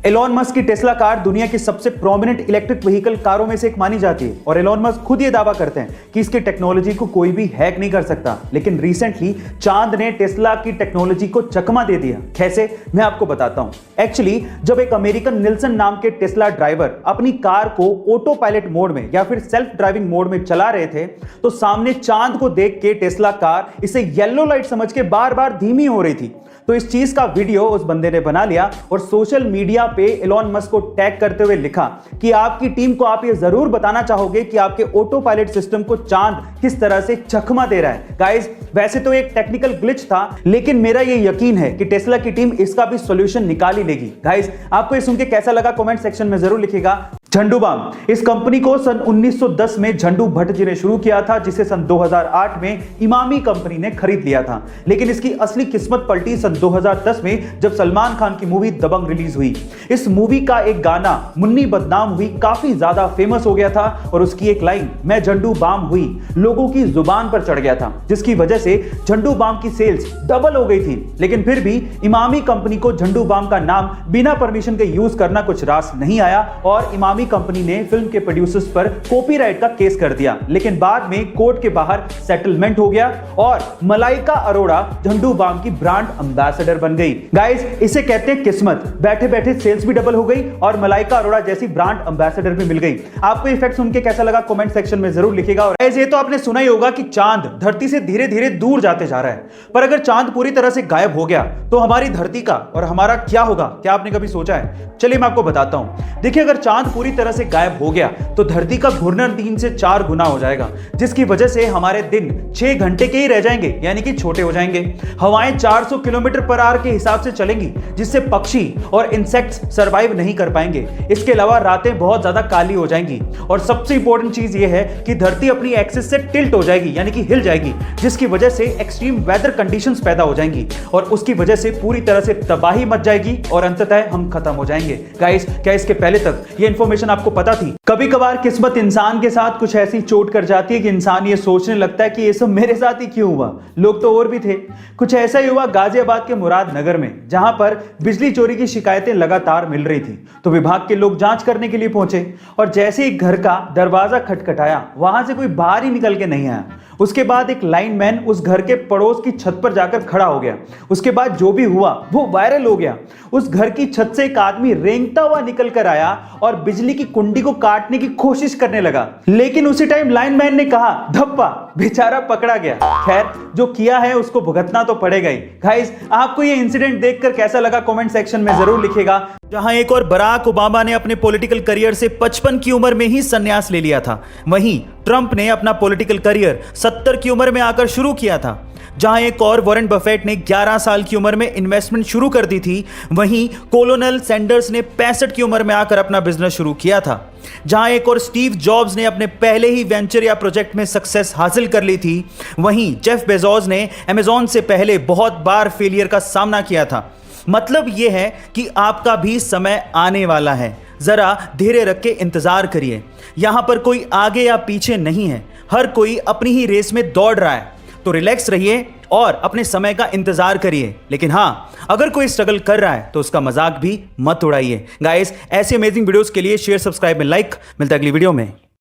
Elon Musk की Tesla car दुनिया की सबसे प्रोमिनेंट इलेक्ट्रिक व्हीकल कारों में से एक मानी जाती है और एलोन मस्क खुद ये दावा करते हैं कि इसकी टेक्नोलॉजी को कोई भी हैक नहीं कर सकता। लेकिन रिसेंटली चांद ने टेस्ला की टेक्नोलॉजी को चकमा दे दिया। कैसे, मैं आपको बताता हूं। एक्चुअली जब एक अमेरिकन निल्सन नाम के टेस्ला ड्राइवर अपनी कार को ऑटो पायलट मोड में या फिर सेल्फ ड्राइविंग मोड में चला रहे थे तो सामने चांद को देख के टेस्ला कार इसे येलो लाइट समझ के बार बार धीमी हो रही थी। तो इस चीज का वीडियो उस बंदे ने बना लिया और सोशल मीडिया पे एलोन मस्क को टैग करते हुए लिखा कि आपकी टीम को आप ये जरूर बताना चाहोगे कि आपके ऑटो पायलट सिस्टम को चांद किस तरह से चकमा दे रहा है। गाइस, वैसे तो एक टेक्निकल ग्लिच था, लेकिन मेरा ये यकीन है कि टेस्ला की टीम इसका भी सॉल्यूशन निकाल ही लेगी। गाइस, आपको ये सुन के कैसा लगा कमेंट सेक्शन में जरूर लिखिएगा। झंडू बाम, इस कंपनी को सन 1910 में झंडू भट्ट जी ने शुरू किया था, जिसे सन 2008 में इमामी कंपनी ने खरीद लिया था। लेकिन इसकी असली किस्मत पलटी सन 2010 में जब सलमान खान की मूवी दबंग रिलीज हुई। इस मूवी का एक गाना मुन्नी बदनाम हुई काफी ज्यादा फेमस हो गया था और उसकी एक लाइन मैं झंडू बाम हुई लोगों की जुबान पर चढ़ गया था, जिसकी वजह से झंडू बाम की सेल्स डबल हो गई थी। लेकिन फिर भी इमामी कंपनी को झंडू बाम का नाम बिना परमिशन के यूज करना कुछ रास नहीं आया और इमामी कंपनी ने फिल्म के प्रोड्यूसर्स पर कॉपीराइट का केस कर दिया। लेकिन बाद में कोर्ट के बाहर सेटलमेंट हो गया और मलाइका अरोड़ा झंडू बाम की ब्रांड एम्बेसडर बन गई। गाइस, इसे कहते हैं किस्मत। बैठे बैठे सेल्स भी डबल हो गई और मलाइका अरोड़ा जैसी ब्रांड एम्बेसडर भी मिल गई। आपको ये फैक्ट सुन के कैसा लगा कमेंट सेक्शन में जरूर लिखिएगा। और ये तो आपने सुना ही होगा कि चांद धरती से धीरे धीरे दूर जाते जा रहा है, पर अगर चांद पूरी तरह से गायब हो गया तो हमारी धरती का और हमारा क्या होगा? क्या आपने कभी सोचा है? चलिए मैं आपको बताता हूं। देखिए, अगर चांद पूरी तरह से गायब हो गया तो धरती का घूर्णन 3 से 4 गुना हो जाएगा, जिसकी वजह से हमारे दिन 6 घंटे के ही रह जाएंगे, यानी कि छोटे हो जाएंगे। हवाएं 400 किलोमीटर पर आवर के हिसाब से चलेंगी, जिससे पक्षी और इंसेक्ट्स सरवाइव नहीं कर पाएंगे। इसके अलावा रातें बहुत ज्यादा काली हो जाएंगी और सबसे इंपॉर्टेंट चीज यह है कि धरती अपनी एक्सिस से टिल्ट हो जाएगी, यानी कि हिल जाएगी, जिसकी वजह से एक्सट्रीम वेदर कंडीशंस पैदा हो जाएंगी और उसकी वजह से पूरी तरह से तबाही मच जाएगी और अंततः हम खत्म हो जाएंगे। गाइस, क्या इसके पहले तक ये इंफॉर्मेशन आपको पता थी? कभी कभार किस्मत इंसान के साथ कुछ ऐसी चोट कर जाती है कि इंसान ये सोचने लगता है कि ये सब मेरे साथ ही क्यों हुआ, लोग तो और भी थे। कुछ ऐसा ही हुआ गाजियाबाद के मुरादनगर में, जहां पर बिजली चोरी की शिकायतें लगातार मिल रही थी। तो विभाग के लोग जांच करने के लिए पहुंचे और जैसे ही घर का दरवाजा खटखटाया, वहां से कोई बाहर ही निकल के नहीं आया। उसके बाद एक लाइनमैन उस घर के पड़ोस की छत पर जाकर खड़ा हो गया। उसके बाद जो भी हुआ वो वायरल हो गया। उस घर की छत से एक आदमी रेंगता हुआ निकल कर आया और बिजली की कुंडी को काटने की कोशिश करने लगा, लेकिन उसी टाइम लाइनमैन ने कहा धप्पा, बेचारा पकड़ा गया। खैर, जो किया है उसको भुगतना तो पड़ेगा ही। गाइस, आपको ये इंसिडेंट देखकर कैसा लगा कमेंट सेक्शन में जरूर लिखिएगा। जहां एक और बराक ओबामा ने अपने पॉलिटिकल करियर से 55 की उम्र में ही संन्यास ले लिया था, वहीं ट्रंप ने अपना पॉलिटिकल करियर 70 की उम्र में आकर शुरू किया था। जहां एक और वॉरेन बफेट ने 11 साल की उम्र में इन्वेस्टमेंट शुरू कर दी थी, वहीं कोलोनल सैंडर्स ने 65 की उम्र में आकर अपना बिजनेस शुरू किया था। जहां एक और स्टीव जॉब्स ने अपने पहले ही वेंचर या प्रोजेक्ट में सक्सेस हासिल कर ली थी, वहीं जेफ बेजोस ने अमेज़न से पहले बहुत बार फेलियर का सामना किया था। मतलब यह है कि आपका भी समय आने वाला है, जरा धैर्य रख के इंतजार करिए। यहां पर कोई आगे या पीछे नहीं है, हर कोई अपनी ही रेस में दौड़ रहा है। तो रिलैक्स रहिए और अपने समय का इंतजार करिए। लेकिन हां, अगर कोई स्ट्रगल कर रहा है तो उसका मजाक भी मत उड़ाइए। गाइस, ऐसे अमेजिंग वीडियोस के लिए शेयर, सब्सक्राइब में लाइक। मिलता है अगली वीडियो में।